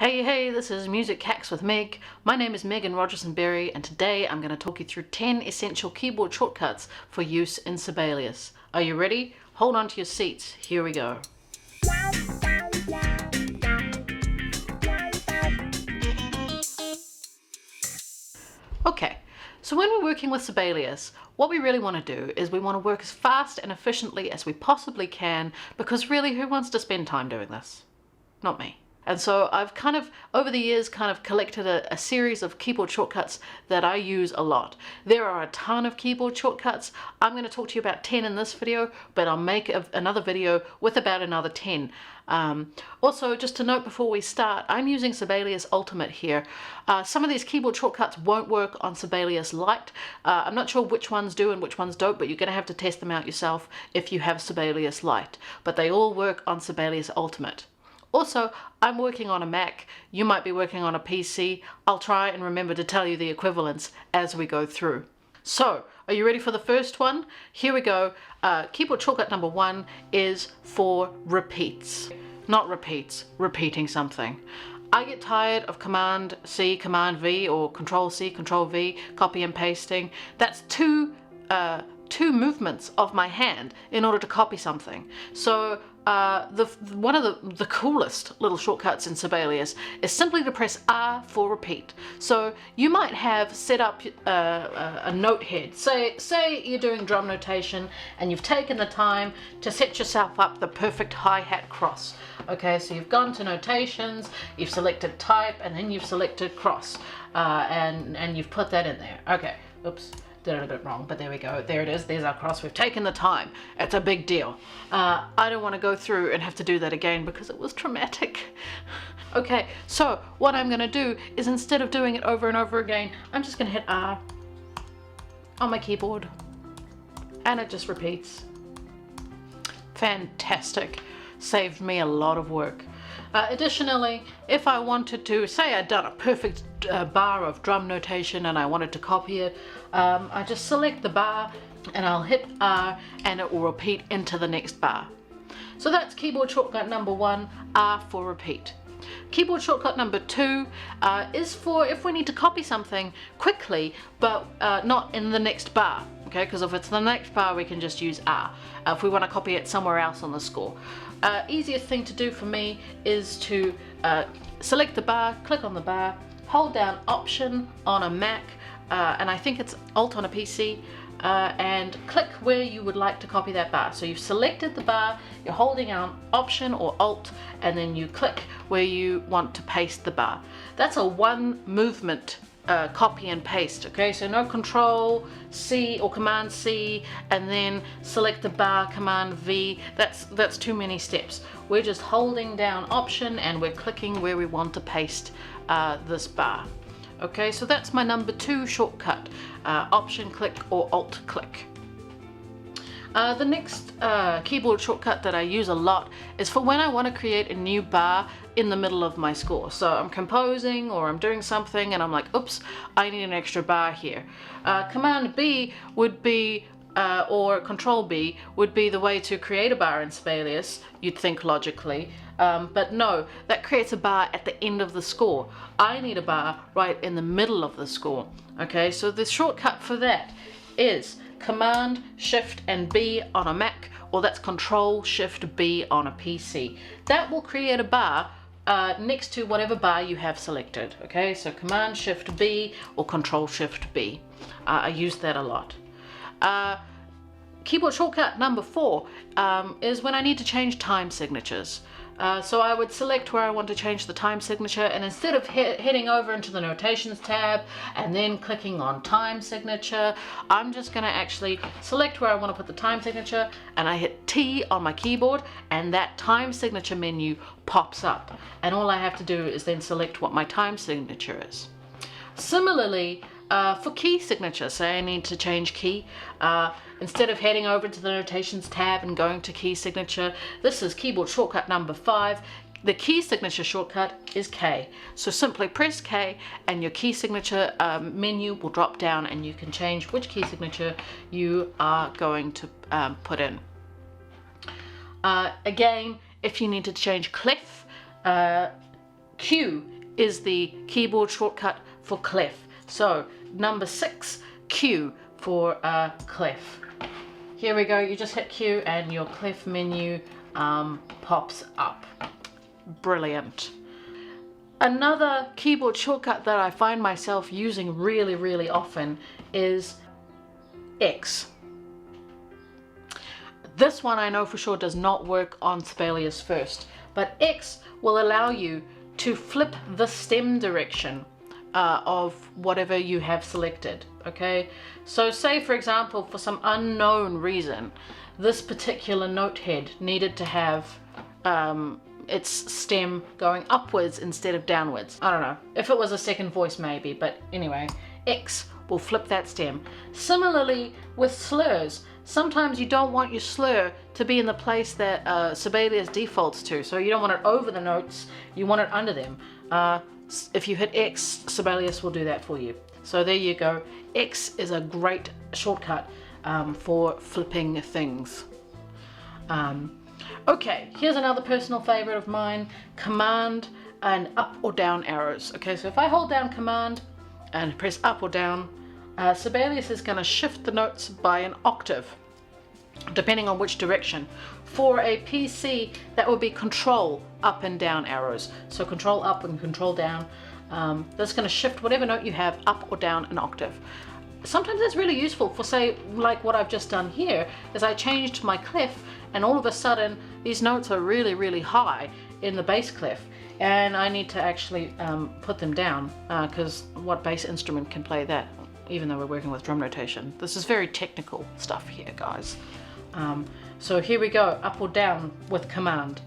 Hey, this is Music Hacks with Meg. My name is Megan Rogerson-Berry, and today I'm going to talk you through 10 essential keyboard shortcuts for use in Sibelius. Are you ready? Hold on to your seats. Here we go. Okay, so when we're working with Sibelius, what we really want to do is we want to work as fast and efficiently as we possibly can, because really, who wants to spend time doing this? Not me. And so I've over the years, collected a series of keyboard shortcuts that I use a lot. There are a ton of keyboard shortcuts. I'm going to talk to you about 10 in this video, but I'll make another video with about another 10. Also, just to note before we start, I'm using Sibelius Ultimate here. Some of these keyboard shortcuts won't work on Sibelius Lite. I'm not sure which ones do and which ones don't, but you're going to have to test them out yourself if you have Sibelius Lite. But they all work on Sibelius Ultimate. Also, I'm working on a Mac. You might be working on a PC. I'll try and remember to tell you the equivalents as we go through. So, are you ready for the first one? Here we go. Keyboard shortcut number 1 is for repeats. Not repeats, repeating something. I get tired of Command-C, Command-V, or Ctrl-C, Ctrl-V, copy and pasting. That's two movements of my hand in order to copy something. So one of the coolest little shortcuts in Sibelius is simply to press R for repeat. So you might have set up a note head. Say you're doing drum notation and you've taken the time to set yourself up the perfect hi-hat cross. Okay, so you've gone to notations, you've selected type, and then you've selected cross, and you've put that in there. Okay, oops. Did it a bit wrong, but there we go. There it is. There's our cross. We've taken the time. It's a big deal. I don't want to go through and have to do that again because it was traumatic. Okay, so what I'm going to do is, instead of doing it over and over again, I'm just going to hit R on my keyboard and it just repeats. Fantastic. Saved me a lot of work. Additionally, if I wanted to, say I'd done a perfect bar of drum notation and I wanted to copy it, I just select the bar and I'll hit R and it will repeat into the next bar. So that's keyboard shortcut number 1, R for repeat. Keyboard shortcut number 2 is for if we need to copy something quickly, but not in the next bar. Okay, because if it's the next bar, we can just use R if we want to copy it somewhere else on the score. Easiest thing to do for me is to select the bar, click on the bar, hold down Option on a Mac, and I think it's Alt on a PC, and click where you would like to copy that bar. So you've selected the bar, you're holding down Option or Alt, and then you click where you want to paste the bar. That's a one movement copy and paste. Okay, so no Ctrl+C or Command+C and then select the bar, Command+V. That's too many steps. We're just holding down Option and we're clicking where we want to paste this bar. Okay, so that's my number 2 shortcut, Option+click or Alt+click. The next keyboard shortcut that I use a lot is for when I want to create a new bar in the middle of my score. So I'm composing or I'm doing something and I'm like, oops, I need an extra bar here. Command+B would be, or Ctrl+B would be the way to create a bar in Sibelius, you'd think logically. But no, that creates a bar at the end of the score. I need a bar right in the middle of the score. Okay, so the shortcut for that is Command+Shift+B on a Mac, or that's Ctrl+Shift+B on a PC. That will create a bar next to whatever bar you have selected. Okay, so Command+Shift+B or Ctrl+Shift+B. I use that a lot. Keyboard shortcut number 4 is when I need to change time signatures. So I would select where I want to change the time signature, and instead of heading over into the notations tab and then clicking on time signature, I'm just going to actually select where I want to put the time signature, and I hit T on my keyboard and that time signature menu pops up, and all I have to do is then select what my time signature is. Similarly, for key signature, say I need to change key, instead of heading over to the notations tab and going to key signature, this is keyboard shortcut number 5. The key signature shortcut is K. So simply press K and your key signature menu will drop down and you can change which key signature you are going to put in. Again, if you need to change Cleff, Q is the keyboard shortcut for Cleff. So number 6, Q for Cleff. Here we go, you just hit Q and your Cleff menu pops up. Brilliant. Another keyboard shortcut that I find myself using really often is X. This one I know for sure does not work on Sibelius first, but X will allow you to flip the stem direction of whatever you have selected, okay? So say for example, for some unknown reason, this particular note head needed to have its stem going upwards instead of downwards. I don't know, if it was a second voice maybe, but anyway, X will flip that stem. Similarly with slurs, sometimes you don't want your slur to be in the place that Sibelius defaults to, so you don't want it over the notes, you want it under them. If you hit X, Sibelius will do that for you. So there you go, X is a great shortcut for flipping things. Okay, here's another personal favorite of mine, Command and up or down arrows. Okay, so if I hold down Command and press up or down, Sibelius is going to shift the notes by an octave, depending on which direction. For a PC, that would be Control up and down arrows. So Control up and Control down. That's going to shift whatever note you have up or down an octave. Sometimes that's really useful for, say, like what I've just done here, is I changed my clef and all of a sudden these notes are really high in the bass clef, and I need to actually put them down, because what bass instrument can play that, even though we're working with drum notation? This is very technical stuff here, guys. So here we go, up or down with Command,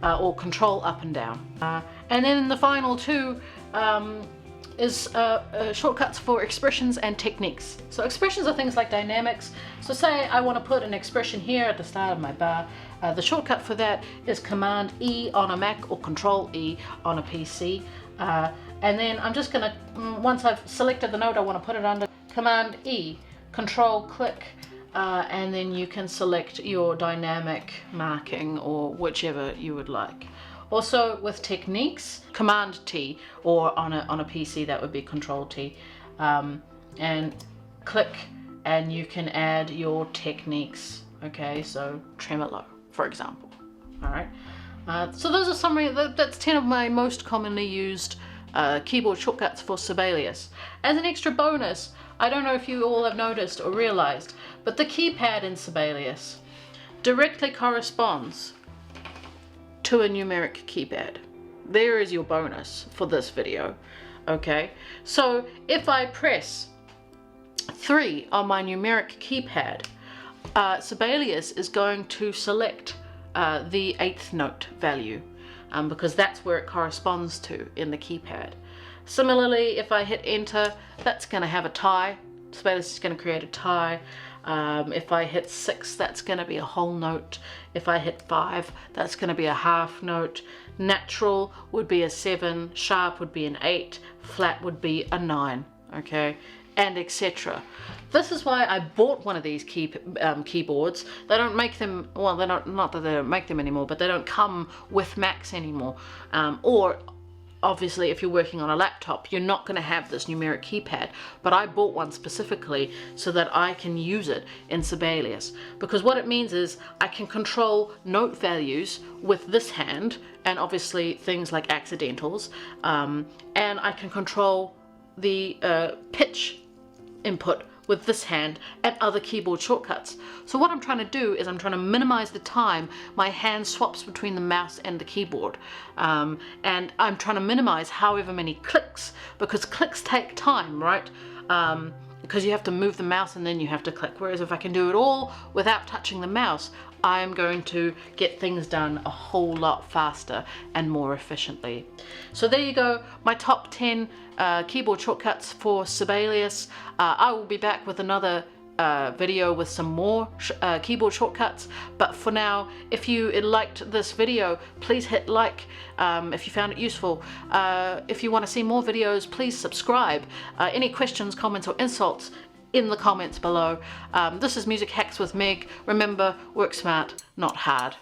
or Control up and down. And then the final two is shortcuts for expressions and techniques. So expressions are things like dynamics. So say I want to put an expression here at the start of my bar. The shortcut for that is Command+E on a Mac or Ctrl+E on a PC. And then I'm just going to, once I've selected the note I want to put it under, Command+E, Ctrl+click, and then you can select your dynamic marking or whichever you would like. Also with techniques, Command+T, or on a PC that would be Ctrl+T, and click, and you can add your techniques. Okay, so tremolo, for example. All right. So those are that's 10 of my most commonly used keyboard shortcuts for Sibelius. As an extra bonus, I don't know if you all have noticed or realized, but the keypad in Sibelius directly corresponds to a numeric keypad. There is your bonus for this video. Okay, so if I press 3 on my numeric keypad, Sibelius is going to select the 8th note value, because that's where it corresponds to in the keypad. Similarly, if I hit enter, that's going to have a tie. Sibelius is going to create a tie. If I hit 6, that's going to be a whole note. If I hit 5, that's going to be a half note. Natural would be a 7, sharp would be an 8, flat would be a 9, okay, and etc. This is why I bought one of these keyboards. They don't make them, well, they're not that they don't make them anymore, but they don't come with Macs anymore. Or obviously if you're working on a laptop, you're not going to have this numeric keypad, but I bought one specifically so that I can use it in Sibelius, because what it means is I can control note values with this hand, and obviously things like accidentals, and I can control the pitch input with this hand and other keyboard shortcuts. So what I'm trying to do is I'm trying to minimize the time my hand swaps between the mouse and the keyboard, and I'm trying to minimize however many clicks, because clicks take time, right? Because you have to move the mouse and then you have to click, whereas if I can do it all without touching the mouse, I am going to get things done a whole lot faster and more efficiently. So there you go, my top 10 keyboard shortcuts for Sibelius. I will be back with another video with some more keyboard shortcuts, but for now, if you liked this video, please hit like if you found it useful. If you want to see more videos, please subscribe. Any questions, comments or insults, in the comments below. This is Music Hacks with Meg. Remember, work smart, not hard.